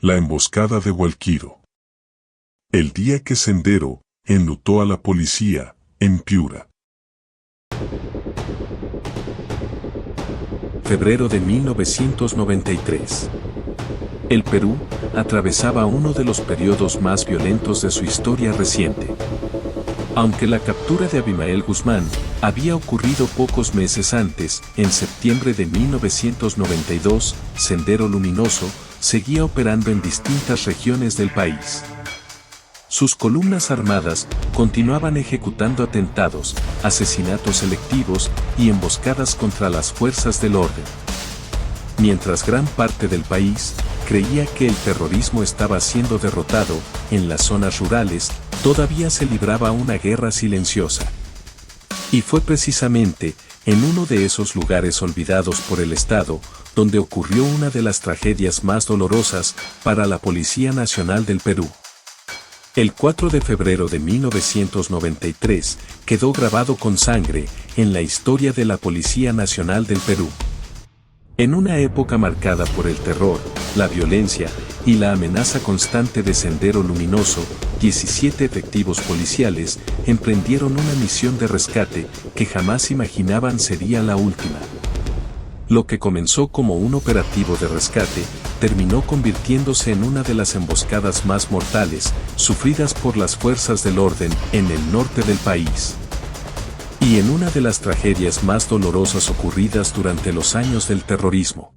La emboscada de Gualquiro. El día que Sendero enlutó a la policía en Piura. Febrero de 1993. El Perú atravesaba uno de los periodos más violentos de su historia reciente. Aunque la captura de Abimael Guzmán había ocurrido pocos meses antes, en septiembre de 1992, Sendero Luminoso seguía operando en distintas regiones del país. Sus columnas armadas continuaban ejecutando atentados, asesinatos selectivos y emboscadas contra las fuerzas del orden. Mientras gran parte del país creía que el terrorismo estaba siendo derrotado, en las zonas rurales todavía se libraba una guerra silenciosa. Y fue precisamente en uno de esos lugares olvidados por el Estado, donde ocurrió una de las tragedias más dolorosas para la Policía Nacional del Perú. El 4 de febrero de 1993 quedó grabado con sangre en la historia de la Policía Nacional del Perú. En una época marcada por el terror, la violencia y la amenaza constante de Sendero Luminoso, 17 efectivos policiales emprendieron una misión de rescate que jamás imaginaban sería la última. Lo que comenzó como un operativo de rescate, terminó convirtiéndose en una de las emboscadas más mortales, sufridas por las fuerzas del orden en el norte del país. Y en una de las tragedias más dolorosas ocurridas durante los años del terrorismo.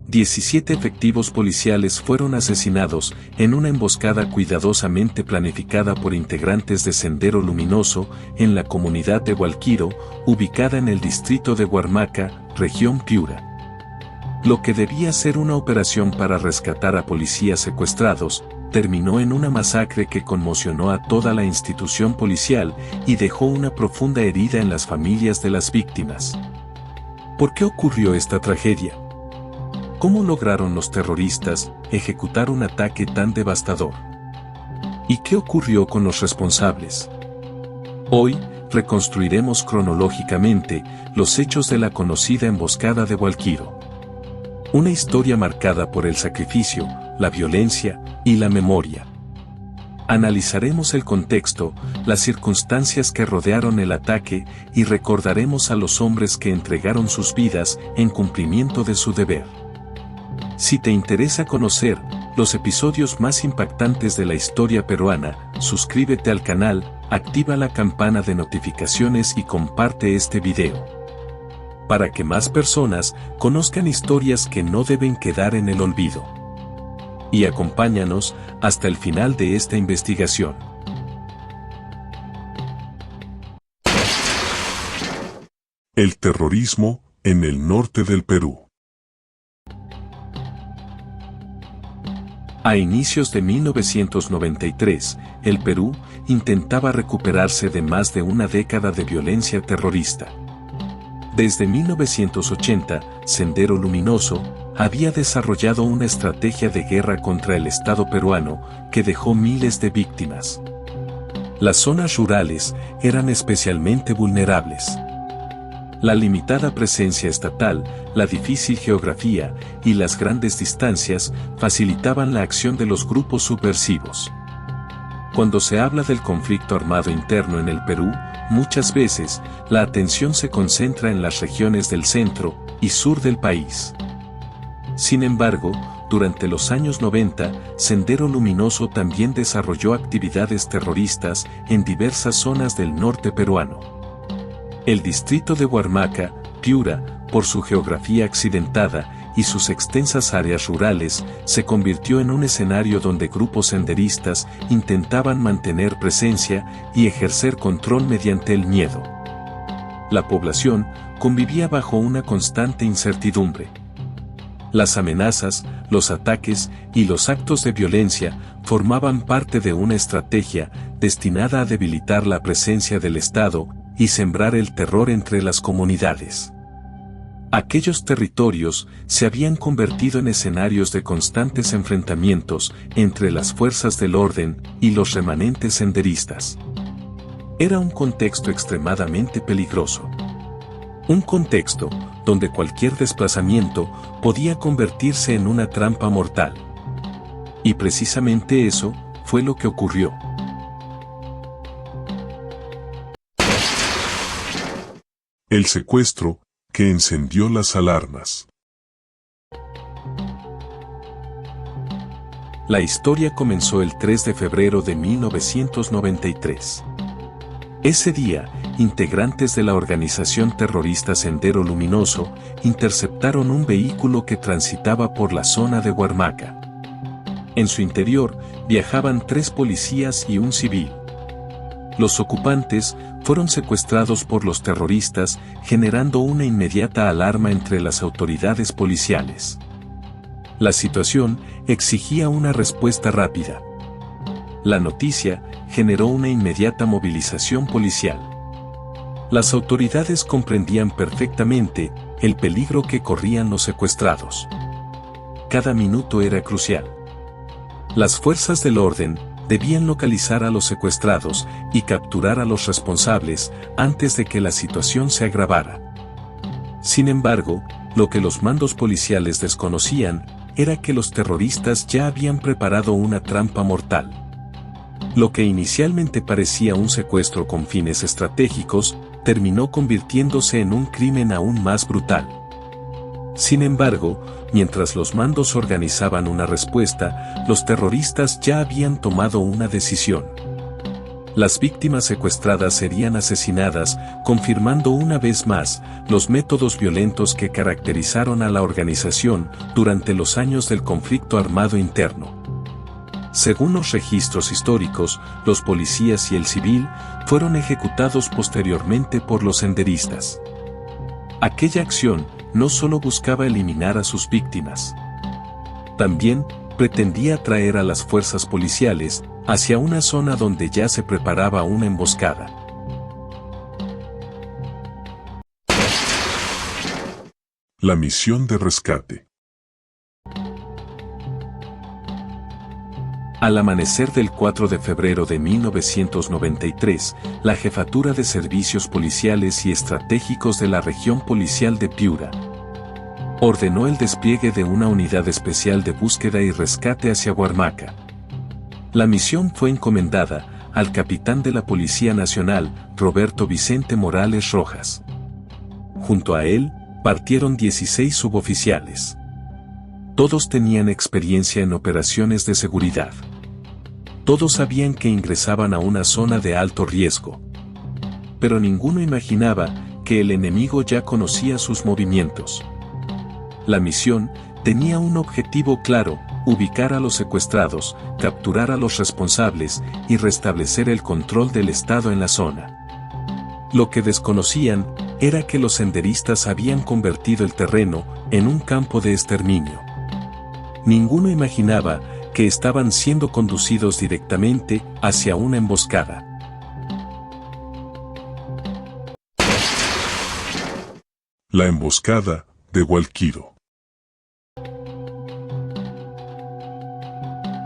17 efectivos policiales fueron asesinados en una emboscada cuidadosamente planificada por integrantes de Sendero Luminoso en la comunidad de Gualquiro, ubicada en el distrito de Huarmaca, región Piura. Lo que debía ser una operación para rescatar a policías secuestrados, terminó en una masacre que conmocionó a toda la institución policial y dejó una profunda herida en las familias de las víctimas. ¿Por qué ocurrió esta tragedia? ¿Cómo lograron los terroristas ejecutar un ataque tan devastador? ¿Y qué ocurrió con los responsables? Hoy, reconstruiremos cronológicamente los hechos de la conocida emboscada de Gualquiro. Una historia marcada por el sacrificio, la violencia y la memoria. Analizaremos el contexto, las circunstancias que rodearon el ataque y recordaremos a los hombres que entregaron sus vidas en cumplimiento de su deber. Si te interesa conocer los episodios más impactantes de la historia peruana, suscríbete al canal, activa la campana de notificaciones y comparte este video. Para que más personas conozcan historias que no deben quedar en el olvido. Y acompáñanos hasta el final de esta investigación. El terrorismo en el norte del Perú. A inicios de 1993, el Perú intentaba recuperarse de más de una década de violencia terrorista. Desde 1980, Sendero Luminoso había desarrollado una estrategia de guerra contra el Estado peruano que dejó miles de víctimas. Las zonas rurales eran especialmente vulnerables. La limitada presencia estatal, la difícil geografía y las grandes distancias facilitaban la acción de los grupos subversivos. Cuando se habla del conflicto armado interno en el Perú, muchas veces la atención se concentra en las regiones del centro y sur del país. Sin embargo, durante los años 90, Sendero Luminoso también desarrolló actividades terroristas en diversas zonas del norte peruano. El distrito de Huarmaca, Piura, por su geografía accidentada y sus extensas áreas rurales, se convirtió en un escenario donde grupos senderistas intentaban mantener presencia y ejercer control mediante el miedo. La población convivía bajo una constante incertidumbre. Las amenazas, los ataques y los actos de violencia formaban parte de una estrategia destinada a debilitar la presencia del Estado y sembrar el terror entre las comunidades. Aquellos territorios se habían convertido en escenarios de constantes enfrentamientos entre las fuerzas del orden y los remanentes senderistas. Era un contexto extremadamente peligroso. Un contexto donde cualquier desplazamiento podía convertirse en una trampa mortal. Y precisamente eso fue lo que ocurrió. El secuestro, que encendió las alarmas. La historia comenzó el 3 de febrero de 1993. Ese día, integrantes de la organización terrorista Sendero Luminoso interceptaron un vehículo que transitaba por la zona de Huarmaca. En su interior viajaban 3 policías y un civil. Los ocupantes fueron secuestrados por los terroristas, generando una inmediata alarma entre las autoridades policiales. La situación exigía una respuesta rápida. La noticia generó una inmediata movilización policial. Las autoridades comprendían perfectamente el peligro que corrían los secuestrados. Cada minuto era crucial. Las fuerzas del orden debían localizar a los secuestrados y capturar a los responsables antes de que la situación se agravara. Sin embargo, lo que los mandos policiales desconocían era que los terroristas ya habían preparado una trampa mortal. Lo que inicialmente parecía un secuestro con fines estratégicos, terminó convirtiéndose en un crimen aún más brutal. Sin embargo, mientras los mandos organizaban una respuesta, los terroristas ya habían tomado una decisión. Las víctimas secuestradas serían asesinadas, confirmando una vez más los métodos violentos que caracterizaron a la organización durante los años del conflicto armado interno. Según los registros históricos, los policías y el civil fueron ejecutados posteriormente por los senderistas. Aquella acción no solo buscaba eliminar a sus víctimas, también pretendía atraer a las fuerzas policiales hacia una zona donde ya se preparaba una emboscada. La misión de rescate. Al amanecer del 4 de febrero de 1993, la Jefatura de Servicios Policiales y Estratégicos de la Región Policial de Piura ordenó el despliegue de una unidad especial de búsqueda y rescate hacia Huarmaca. La misión fue encomendada al capitán de la Policía Nacional, Roberto Vicente Morales Rojas. Junto a él, partieron 16 suboficiales. Todos tenían experiencia en operaciones de seguridad. Todos sabían que ingresaban a una zona de alto riesgo. Pero ninguno imaginaba que el enemigo ya conocía sus movimientos. La misión tenía un objetivo claro: ubicar a los secuestrados, capturar a los responsables y restablecer el control del Estado en la zona. Lo que desconocían era que los senderistas habían convertido el terreno en un campo de exterminio. Ninguno imaginaba que estaban siendo conducidos directamente hacia una emboscada. La emboscada de Hualquiro.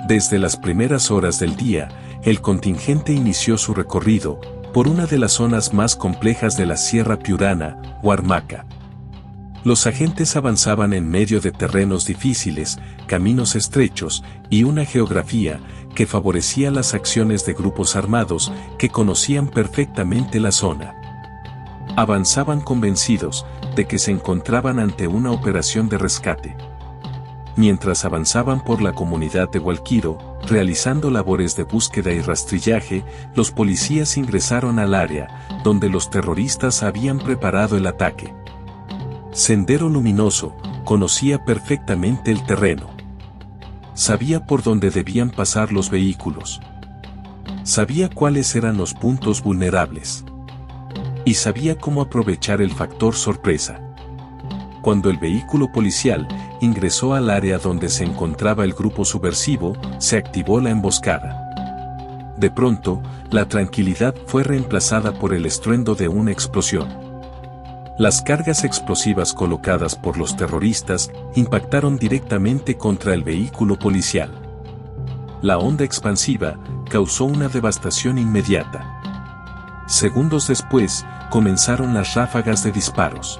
Desde las primeras horas del día, el contingente inició su recorrido por una de las zonas más complejas de la Sierra Piurana, Huarmaca. Los agentes avanzaban en medio de terrenos difíciles, caminos estrechos y una geografía que favorecía las acciones de grupos armados que conocían perfectamente la zona. Avanzaban convencidos de que se encontraban ante una operación de rescate. Mientras avanzaban por la comunidad de Hualquiro, realizando labores de búsqueda y rastrillaje, los policías ingresaron al área donde los terroristas habían preparado el ataque. Sendero Luminoso conocía perfectamente el terreno. Sabía por dónde debían pasar los vehículos. Sabía cuáles eran los puntos vulnerables. Y sabía cómo aprovechar el factor sorpresa. Cuando el vehículo policial ingresó al área donde se encontraba el grupo subversivo, se activó la emboscada. De pronto, la tranquilidad fue reemplazada por el estruendo de una explosión. Las cargas explosivas colocadas por los terroristas impactaron directamente contra el vehículo policial. La onda expansiva causó una devastación inmediata. Segundos después, comenzaron las ráfagas de disparos.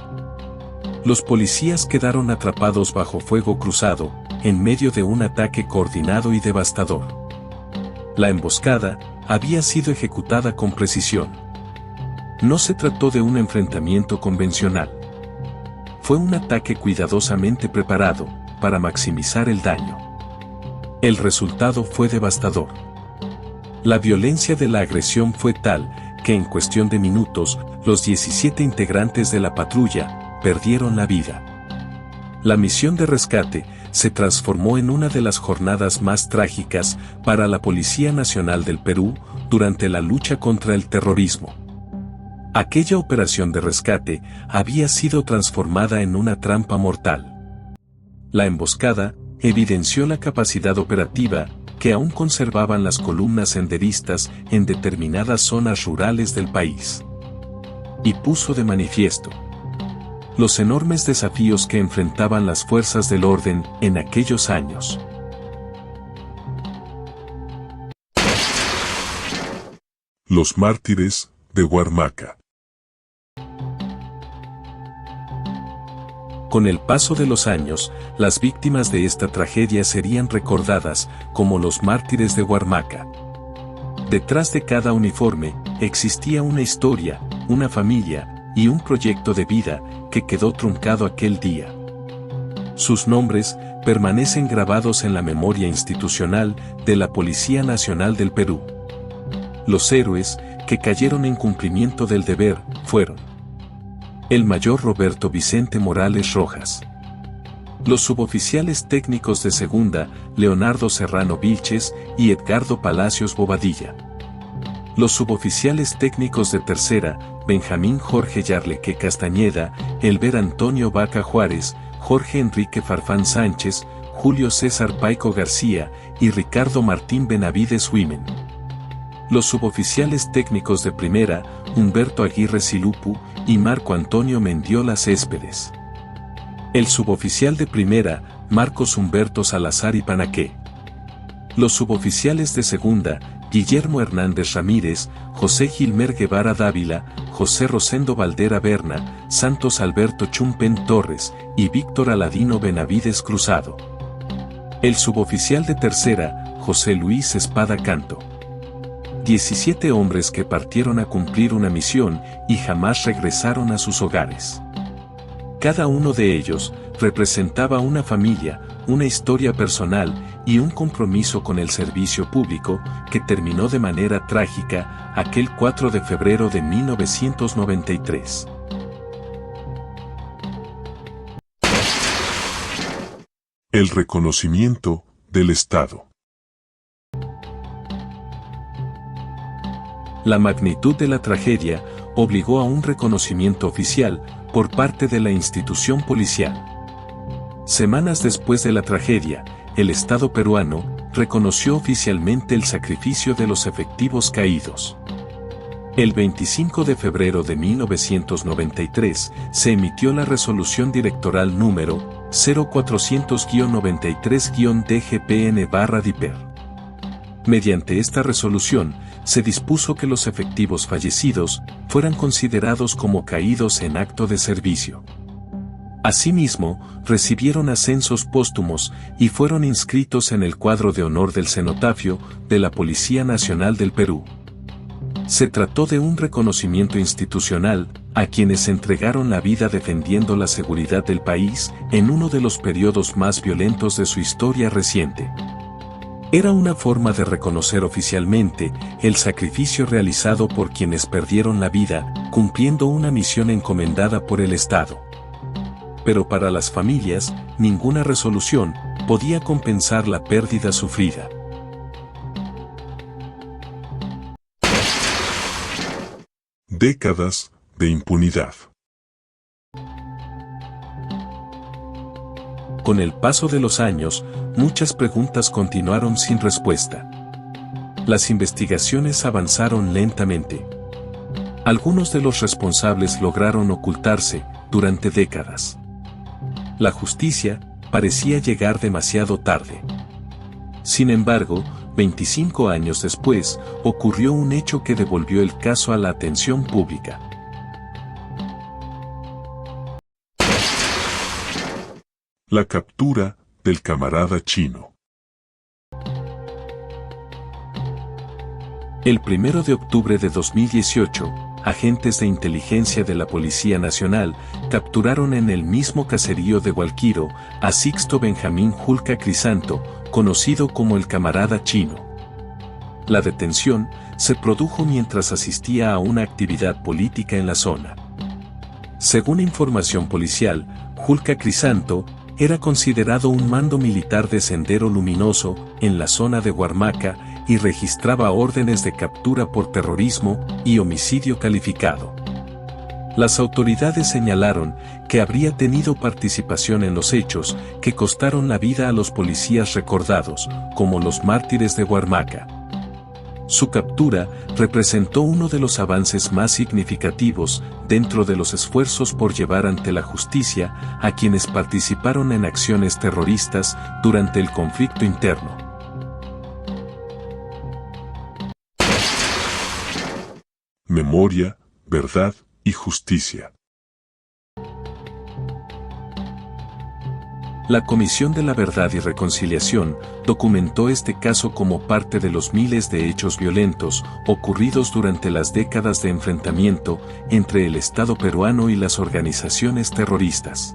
Los policías quedaron atrapados bajo fuego cruzado, en medio de un ataque coordinado y devastador. La emboscada había sido ejecutada con precisión. No se trató de un enfrentamiento convencional. Fue un ataque cuidadosamente preparado para maximizar el daño. El resultado fue devastador. La violencia de la agresión fue tal que en cuestión de minutos, los 17 integrantes de la patrulla perdieron la vida. La misión de rescate se transformó en una de las jornadas más trágicas para la Policía Nacional del Perú durante la lucha contra el terrorismo. Aquella operación de rescate había sido transformada en una trampa mortal. La emboscada evidenció la capacidad operativa que aún conservaban las columnas senderistas en determinadas zonas rurales del país. Y puso de manifiesto los enormes desafíos que enfrentaban las fuerzas del orden en aquellos años. Los mártires de Huarmaca. Con el paso de los años, las víctimas de esta tragedia serían recordadas como los mártires de Huarmaca. Detrás de cada uniforme, existía una historia, una familia y un proyecto de vida que quedó truncado aquel día. Sus nombres permanecen grabados en la memoria institucional de la Policía Nacional del Perú. Los héroes que cayeron en cumplimiento del deber fueron el mayor Roberto Vicente Morales Rojas, los suboficiales técnicos de segunda Leonardo Serrano Vilches y Edgardo Palacios Bobadilla, los suboficiales técnicos de tercera Benjamín Jorge Yarleque Castañeda, Elber Antonio Vaca Juárez, Jorge Enrique Farfán Sánchez, Julio César Paico García y Ricardo Martín Benavides Huimen. Los suboficiales técnicos de primera, Humberto Aguirre Silupu y Marco Antonio Mendiola Céspedes. El suboficial de primera, Marcos Humberto Salazar y Panaqué. Los suboficiales de segunda, Guillermo Hernández Ramírez, José Gilmer Guevara Dávila, José Rosendo Valdera Berna, Santos Alberto Chumpen Torres y Víctor Aladino Benavides Cruzado. El suboficial de tercera, José Luis Espada Canto. 17 hombres que partieron a cumplir una misión y jamás regresaron a sus hogares. Cada uno de ellos representaba una familia, una historia personal y un compromiso con el servicio público que terminó de manera trágica aquel 4 de febrero de 1993. El reconocimiento del Estado. La magnitud de la tragedia obligó a un reconocimiento oficial por parte de la institución policial. Semanas después de la tragedia, el Estado peruano reconoció oficialmente el sacrificio de los efectivos caídos. El 25 de febrero de 1993 se emitió la Resolución Directoral número 0400-93-DGPN-DIPER. Mediante esta resolución, se dispuso que los efectivos fallecidos fueran considerados como caídos en acto de servicio. Asimismo, recibieron ascensos póstumos y fueron inscritos en el cuadro de honor del cenotafio de la Policía Nacional del Perú. Se trató de un reconocimiento institucional a quienes entregaron la vida defendiendo la seguridad del país en uno de los periodos más violentos de su historia reciente. Era una forma de reconocer oficialmente el sacrificio realizado por quienes perdieron la vida, cumpliendo una misión encomendada por el Estado. Pero para las familias, ninguna resolución podía compensar la pérdida sufrida. Décadas de impunidad. Con el paso de los años, muchas preguntas continuaron sin respuesta. Las investigaciones avanzaron lentamente. Algunos de los responsables lograron ocultarse durante décadas. La justicia parecía llegar demasiado tarde. Sin embargo, 25 años después, ocurrió un hecho que devolvió el caso a la atención pública. La captura del camarada chino. El 1 de octubre de 2018, agentes de inteligencia de la Policía Nacional capturaron en el mismo caserío de Gualquiro a Sixto Benjamín Julca Crisanto, conocido como el camarada chino. La detención se produjo mientras asistía a una actividad política en la zona. Según información policial, Julca Crisanto era considerado un mando militar de Sendero Luminoso en la zona de Huarmaca y registraba órdenes de captura por terrorismo y homicidio calificado. Las autoridades señalaron que habría tenido participación en los hechos que costaron la vida a los policías recordados como los mártires de Huarmaca. Su captura representó uno de los avances más significativos dentro de los esfuerzos por llevar ante la justicia a quienes participaron en acciones terroristas durante el conflicto interno. Memoria, verdad y justicia. La Comisión de la Verdad y Reconciliación documentó este caso como parte de los miles de hechos violentos ocurridos durante las décadas de enfrentamiento entre el Estado peruano y las organizaciones terroristas.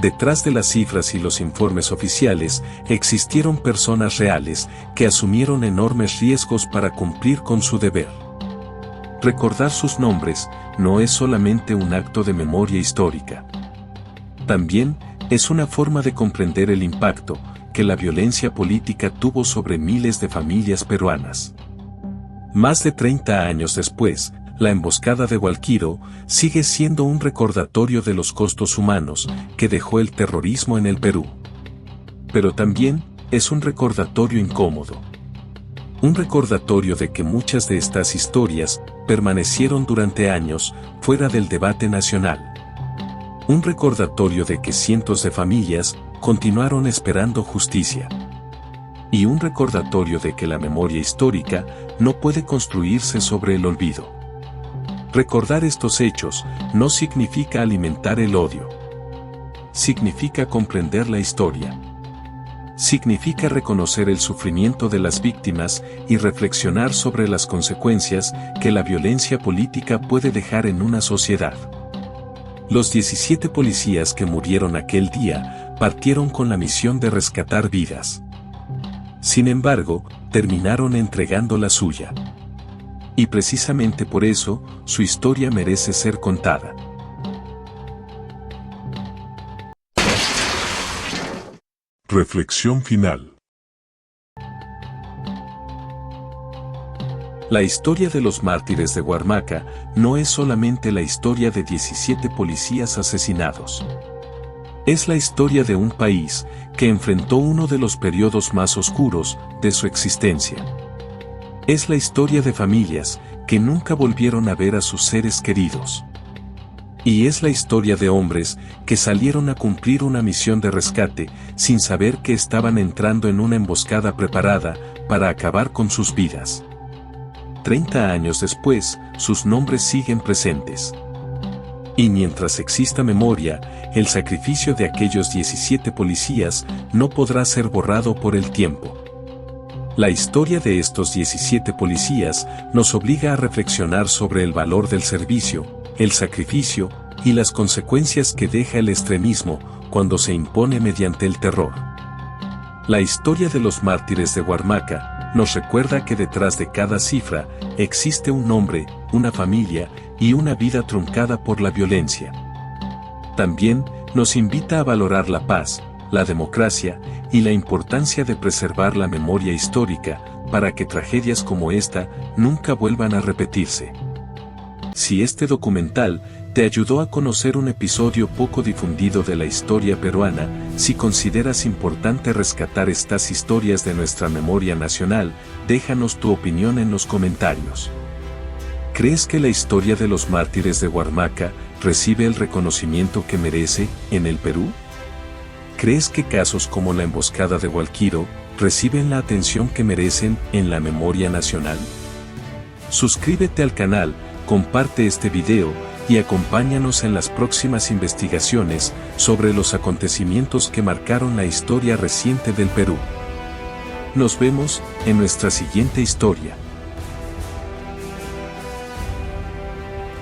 Detrás de las cifras y los informes oficiales existieron personas reales que asumieron enormes riesgos para cumplir con su deber. Recordar sus nombres no es solamente un acto de memoria histórica. También es una forma de comprender el impacto que la violencia política tuvo sobre miles de familias peruanas. Más de 30 años después, la emboscada de Gualquiro sigue siendo un recordatorio de los costos humanos que dejó el terrorismo en el Perú. Pero también es un recordatorio incómodo. Un recordatorio de que muchas de estas historias permanecieron durante años fuera del debate nacional. Un recordatorio de que cientos de familias continuaron esperando justicia. Y un recordatorio de que la memoria histórica no puede construirse sobre el olvido. Recordar estos hechos no significa alimentar el odio. Significa comprender la historia. Significa reconocer el sufrimiento de las víctimas y reflexionar sobre las consecuencias que la violencia política puede dejar en una sociedad. Los 17 policías que murieron aquel día partieron con la misión de rescatar vidas. Sin embargo, terminaron entregando la suya. Y precisamente por eso, su historia merece ser contada. Reflexión final. La historia de los mártires de Huarmaca no es solamente la historia de 17 policías asesinados. Es la historia de un país que enfrentó uno de los periodos más oscuros de su existencia. Es la historia de familias que nunca volvieron a ver a sus seres queridos. Y es la historia de hombres que salieron a cumplir una misión de rescate sin saber que estaban entrando en una emboscada preparada para acabar con sus vidas. 30 años después, sus nombres siguen presentes. Y mientras exista memoria, el sacrificio de aquellos 17 policías no podrá ser borrado por el tiempo. La historia de estos 17 policías nos obliga a reflexionar sobre el valor del servicio, el sacrificio y las consecuencias que deja el extremismo cuando se impone mediante el terror. La historia de los mártires de Huarmaca nos recuerda que detrás de cada cifra existe un nombre, una familia y una vida truncada por la violencia. También nos invita a valorar la paz, la democracia y la importancia de preservar la memoria histórica para que tragedias como esta nunca vuelvan a repetirse. Si este documental te ayudó a conocer un episodio poco difundido de la historia peruana, si consideras importante rescatar estas historias de nuestra memoria nacional, déjanos tu opinión en los comentarios. ¿Crees que la historia de los mártires de Huarmaca recibe el reconocimiento que merece en el Perú? ¿Crees que casos como la emboscada de Gualquiro reciben la atención que merecen en la memoria nacional? Suscríbete al canal, comparte este video y acompáñanos en las próximas investigaciones sobre los acontecimientos que marcaron la historia reciente del Perú. Nos vemos en nuestra siguiente historia.